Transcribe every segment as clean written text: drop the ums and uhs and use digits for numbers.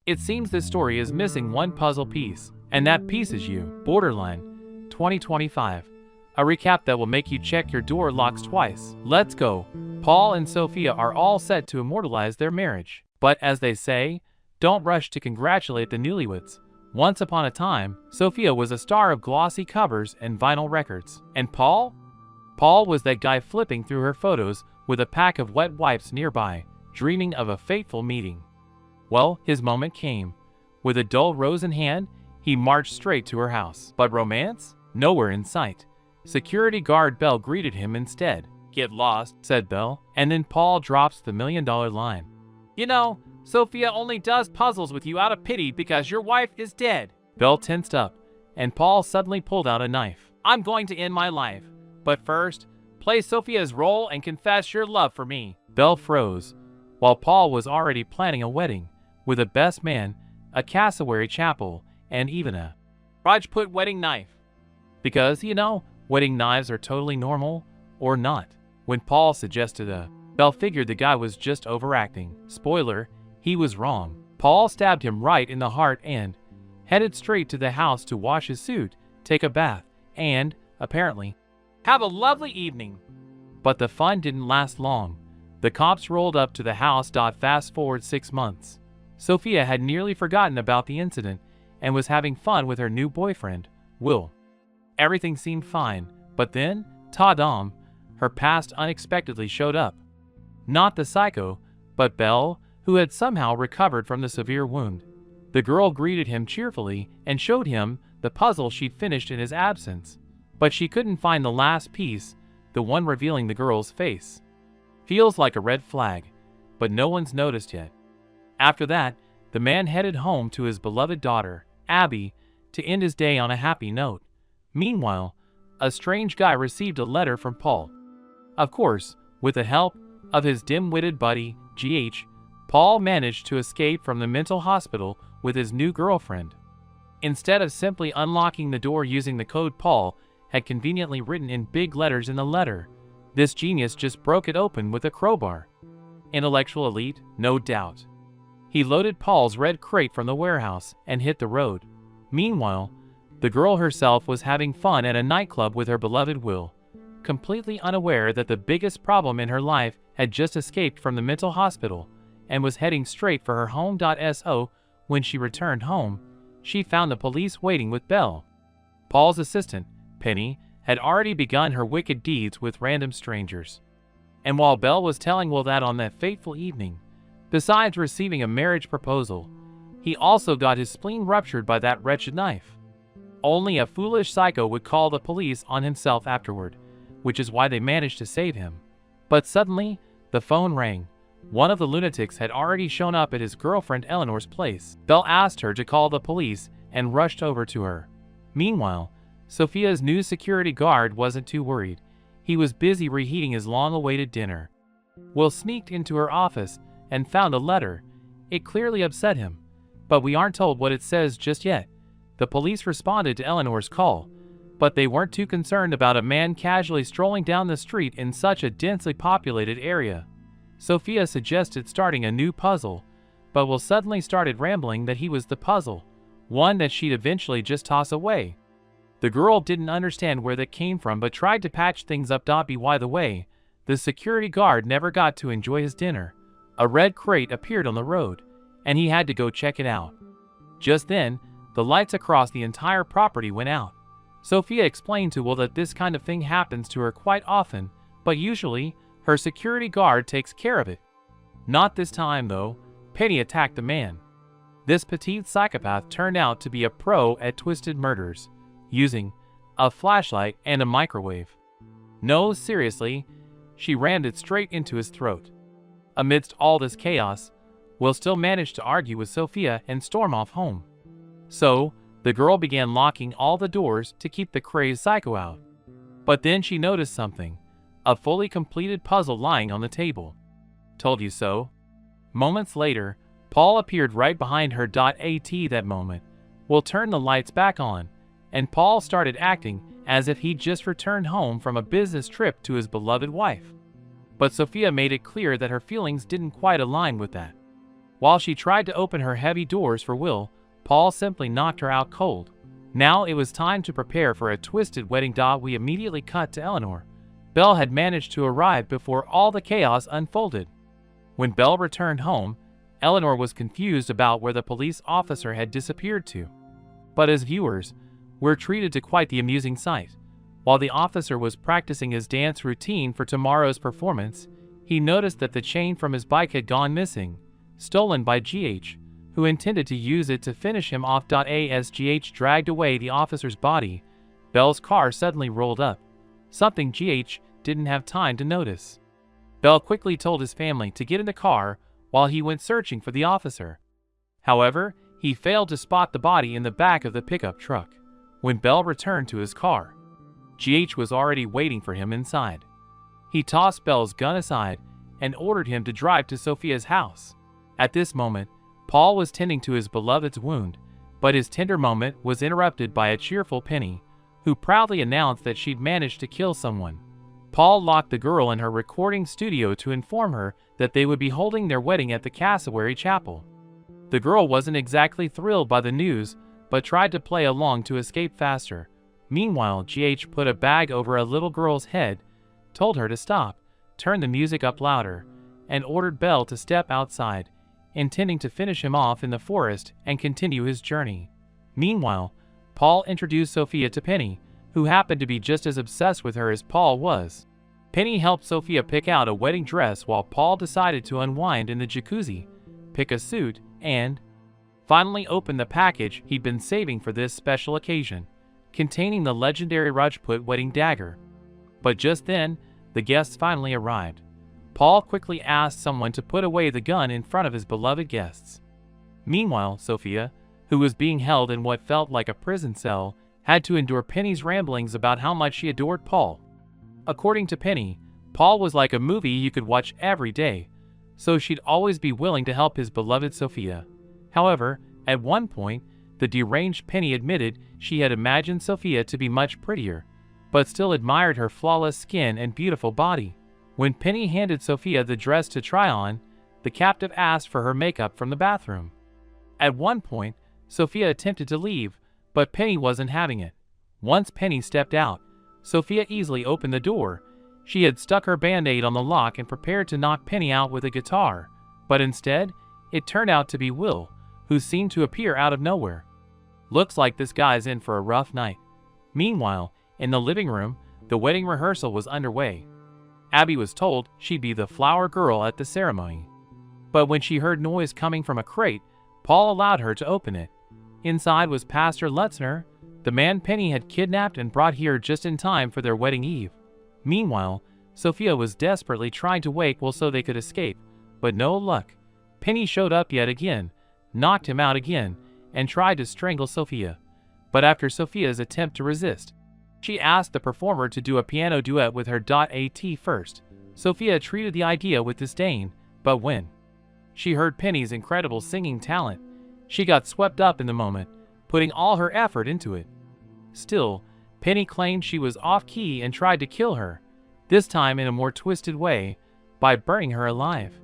It seems this story is missing one puzzle piece, and that piece is you. Borderline 2025. A recap that will make you check your door locks twice. Let's go. Paul and Sophia are all set to immortalize their marriage. But as they say, don't rush to congratulate the newlyweds. Once upon a time, Sophia was a star of glossy covers and vinyl records. And Paul? Paul was that guy flipping through her photos with a pack of wet wipes nearby, dreaming of a fateful meeting. Well, his moment came. With a dull rose in hand, he marched straight to her house. But romance? Nowhere in sight. Security guard Belle greeted him instead. "Get lost," said Belle, and then Paul drops the million-dollar line. "You know, Sophia only does puzzles with you out of pity because your wife is dead." Belle tensed up, and Paul suddenly pulled out a knife. "I'm going to end my life. But first, play Sophia's role and confess your love for me." Belle froze, while Paul was already planning a wedding, with a best man, a cassowary chapel, and even a Rajput wedding knife. Because, you know, wedding knives are totally normal, or not. When Paul suggested Belle figured the guy was just overacting. Spoiler, he was wrong. Paul stabbed him right in the heart and headed straight to the house to wash his suit, take a bath, and, apparently, have a lovely evening. But the fun didn't last long. The cops rolled up to the house. Fast forward 6 months. Sophia had nearly forgotten about the incident and was having fun with her new boyfriend, Will. Everything seemed fine, but then, ta-dam, her past unexpectedly showed up. Not the psycho, but Belle, who had somehow recovered from the severe wound. The girl greeted him cheerfully and showed him the puzzle she'd finished in his absence. But she couldn't find the last piece, the one revealing the girl's face. Feels like a red flag, but no one's noticed yet. After that, the man headed home to his beloved daughter, Abby, to end his day on a happy note. Meanwhile, a strange guy received a letter from Paul. Of course, with the help of his dim-witted buddy, GH, Paul managed to escape from the mental hospital with his new girlfriend. Instead of simply unlocking the door using the code Paul had conveniently written in big letters in the letter, this genius just broke it open with a crowbar. Intellectual elite, no doubt. He loaded Paul's red crate from the warehouse and hit the road. Meanwhile, the girl herself was having fun at a nightclub with her beloved Will, completely unaware that the biggest problem in her life had just escaped from the mental hospital and was heading straight for her home. So, when she returned home, she found the police waiting with Belle. Paul's assistant, Penny, had already begun her wicked deeds with random strangers. And while Belle was telling Will that on that fateful evening, besides receiving a marriage proposal, he also got his spleen ruptured by that wretched knife. Only a foolish psycho would call the police on himself afterward, which is why they managed to save him. But suddenly, the phone rang. One of the lunatics had already shown up at his girlfriend Eleanor's place. Belle asked her to call the police and rushed over to her. Meanwhile, Sophia's new security guard wasn't too worried. He was busy reheating his long-awaited dinner. Will sneaked into her office and found a letter. It clearly upset him, but we aren't told what it says just yet. The police responded to Eleanor's call, but they weren't too concerned about a man casually strolling down the street in such a densely populated area. Sophia suggested starting a new puzzle, but Will suddenly started rambling that he was the puzzle, one that she'd eventually just toss away. The girl didn't understand where that came from but tried to patch things up. By the way, the security guard never got to enjoy his dinner. A red crate appeared on the road, and he had to go check it out. Just then, the lights across the entire property went out. Sophia explained to Will that this kind of thing happens to her quite often, but usually, her security guard takes care of it. Not this time, though. Penny attacked the man. This petite psychopath turned out to be a pro at twisted murders, using a flashlight and a microwave. No, seriously, she rammed it straight into his throat. Amidst all this chaos, Will still managed to argue with Sophia and storm off home. So, the girl began locking all the doors to keep the crazed psycho out. But then she noticed something. A fully completed puzzle lying on the table. Told you so. Moments later, Paul appeared right behind her. At that moment, Will turned the lights back on, and Paul started acting as if he'd just returned home from a business trip to his beloved wife. But Sophia made it clear that her feelings didn't quite align with that. While she tried to open her heavy doors for Will, Paul simply knocked her out cold. Now it was time to prepare for a twisted wedding. We immediately cut to Eleanor. Belle had managed to arrive before all the chaos unfolded. When Belle returned home, Eleanor was confused about where the police officer had disappeared to. But as viewers, we're treated to quite the amusing sight. While the officer was practicing his dance routine for tomorrow's performance, he noticed that the chain from his bike had gone missing, stolen by GH, who intended to use it to finish him off. As GH dragged away the officer's body, Belle's car suddenly rolled up, something GH didn't have time to notice. Belle quickly told his family to get in the car while he went searching for the officer. However, he failed to spot the body in the back of the pickup truck. When Belle returned to his car, GH was already waiting for him inside. He tossed Belle's gun aside and ordered him to drive to Sophia's house. At this moment, Paul was tending to his beloved's wound, but his tender moment was interrupted by a cheerful Penny, who proudly announced that she'd managed to kill someone. Paul locked the girl in her recording studio to inform her that they would be holding their wedding at the Cassowary Chapel. The girl wasn't exactly thrilled by the news, but tried to play along to escape faster. Meanwhile, GH put a bag over a little girl's head, told her to stop, turned the music up louder, and ordered Belle to step outside, intending to finish him off in the forest and continue his journey. Meanwhile, Paul introduced Sophia to Penny, who happened to be just as obsessed with her as Paul was. Penny helped Sophia pick out a wedding dress while Paul decided to unwind in the jacuzzi, pick a suit, and finally open the package he'd been saving for this special occasion, containing the legendary Rajput wedding dagger. But just then, the guests finally arrived. Paul quickly asked someone to put away the gun in front of his beloved guests. Meanwhile, Sophia, who was being held in what felt like a prison cell, had to endure Penny's ramblings about how much she adored Paul. According to Penny, Paul was like a movie you could watch every day, so she'd always be willing to help his beloved Sophia. However, at one point, the deranged Penny admitted she had imagined Sophia to be much prettier, but still admired her flawless skin and beautiful body. When Penny handed Sophia the dress to try on, the captive asked for her makeup from the bathroom. At one point, Sophia attempted to leave, but Penny wasn't having it. Once Penny stepped out, Sophia easily opened the door. She had stuck her band-aid on the lock and prepared to knock Penny out with a guitar, but instead, it turned out to be Will, who seemed to appear out of nowhere. Looks like this guy's in for a rough night. Meanwhile, in the living room, the wedding rehearsal was underway. Abby was told she'd be the flower girl at the ceremony. But when she heard noise coming from a crate, Paul allowed her to open it. Inside was Pastor Lutzner, the man Penny had kidnapped and brought here just in time for their wedding eve. Meanwhile, Sophia was desperately trying to wake Will so they could escape, but no luck. Penny showed up yet again, knocked him out again, and tried to strangle Sophia. But after Sophia's attempt to resist, she asked the performer to do a piano duet with her. At first, Sophia treated the idea with disdain, but when she heard Penny's incredible singing talent, she got swept up in the moment, putting all her effort into it. Still, Penny claimed she was off-key and tried to kill her, this time in a more twisted way, by burning her alive.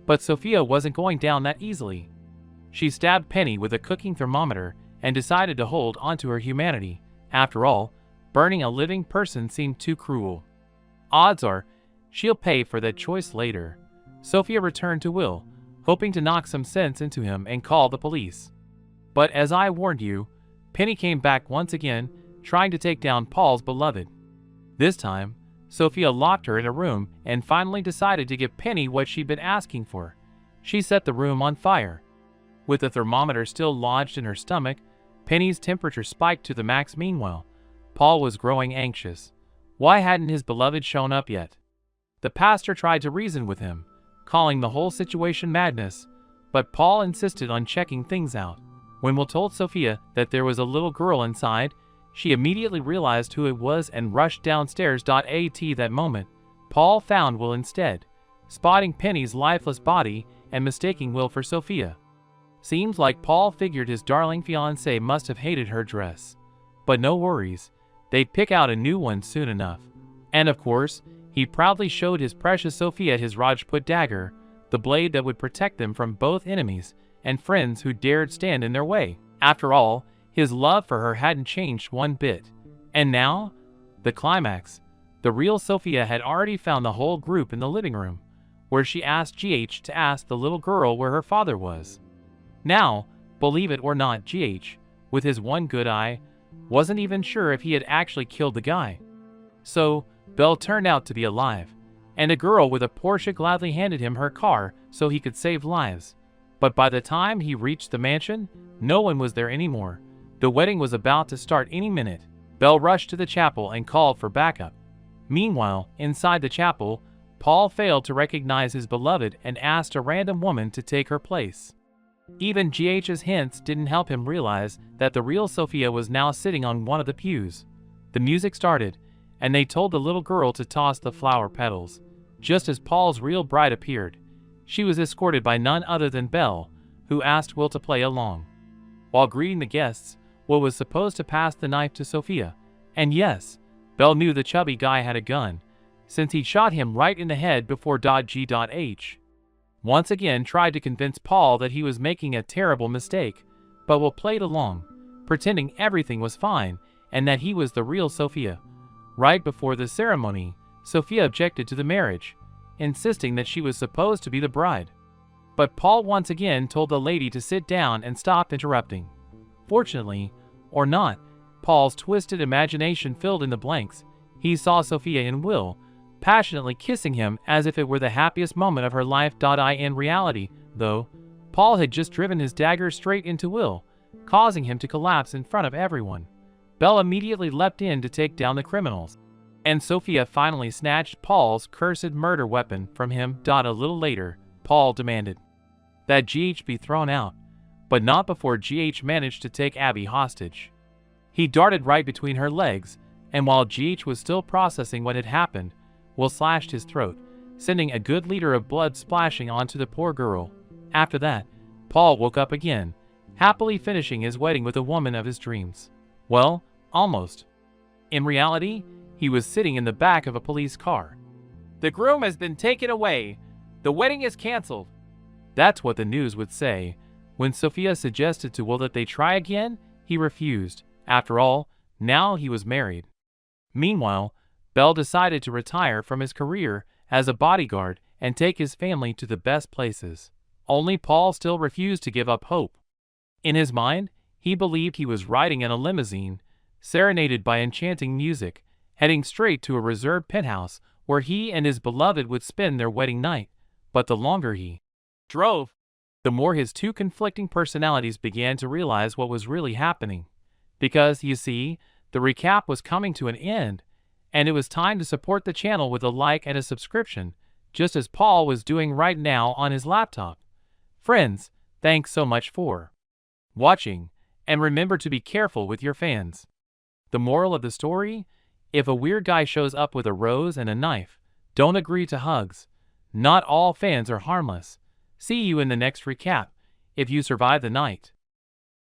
But Sophia wasn't going down that easily. She stabbed Penny with a cooking thermometer and decided to hold onto her humanity. After all, burning a living person seemed too cruel. Odds are, she'll pay for that choice later. Sophia returned to Will, hoping to knock some sense into him and call the police. But as I warned you, Penny came back once again, trying to take down Paul's beloved. This time, Sophia locked her in a room and finally decided to give Penny what she'd been asking for. She set the room on fire. With the thermometer still lodged in her stomach, Penny's temperature spiked to the max. Meanwhile, Paul was growing anxious. Why hadn't his beloved shown up yet? The pastor tried to reason with him, calling the whole situation madness, but Paul insisted on checking things out. When Will told Sophia that there was a little girl inside, she immediately realized who it was and rushed downstairs. At that moment, Paul found Will instead, spotting Penny's lifeless body and mistaking Will for Sophia. Seems like Paul figured his darling fiancée must have hated her dress. But no worries, they'd pick out a new one soon enough. And of course, he proudly showed his precious Sophia his Rajput dagger, the blade that would protect them from both enemies and friends who dared stand in their way. After all, his love for her hadn't changed one bit. And now, the climax. The real Sophia had already found the whole group in the living room, where she asked GH to ask the little girl where her father was. Now, believe it or not, GH, with his one good eye, wasn't even sure if he had actually killed the guy. So, Belle turned out to be alive, and a girl with a Porsche gladly handed him her car so he could save lives. But by the time he reached the mansion, no one was there anymore. The wedding was about to start any minute. Belle rushed to the chapel and called for backup. Meanwhile, inside the chapel, Paul failed to recognize his beloved and asked a random woman to take her place. Even GH's hints didn't help him realize that the real Sophia was now sitting on one of the pews. The music started, and they told the little girl to toss the flower petals. Just as Paul's real bride appeared, she was escorted by none other than Belle, who asked Will to play along. While greeting the guests, Will was supposed to pass the knife to Sophia. And yes, Belle knew the chubby guy had a gun, since he'd shot him right in the head before G.H. once again tried to convince Paul that he was making a terrible mistake, but Will played along, pretending everything was fine and that he was the real Sophia. Right before the ceremony, Sophia objected to the marriage, insisting that she was supposed to be the bride. But Paul once again told the lady to sit down and stop interrupting. Fortunately, or not, Paul's twisted imagination filled in the blanks. He saw Sophia and Will passionately kissing him as if it were the happiest moment of her life. In reality, though, Paul had just driven his dagger straight into Will, causing him to collapse in front of everyone. Belle immediately leapt in to take down the criminals, and Sophia finally snatched Paul's cursed murder weapon from him. A little later, Paul demanded that GH be thrown out, but not before GH managed to take Abby hostage. He darted right between her legs, and while GH was still processing what had happened, Will slashed his throat, sending a good liter of blood splashing onto the poor girl. After that, Paul woke up again, happily finishing his wedding with the woman of his dreams. Well, almost. In reality, he was sitting in the back of a police car. "The groom has been taken away. The wedding is canceled." That's what the news would say. When Sophia suggested to Will that they try again, he refused. After all, now he was married. Meanwhile, Belle decided to retire from his career as a bodyguard and take his family to the best places. Only Paul still refused to give up hope. In his mind, he believed he was riding in a limousine, serenaded by enchanting music, heading straight to a reserved penthouse where he and his beloved would spend their wedding night. But the longer he drove, the more his two conflicting personalities began to realize what was really happening. Because, you see, the recap was coming to an end, and it was time to support the channel with a like and a subscription, just as Paul was doing right now on his laptop. Friends, thanks so much for watching, and remember to be careful with your fans. The moral of the story? If a weird guy shows up with a rose and a knife, don't agree to hugs. Not all fans are harmless. See you in the next recap, if you survive the night.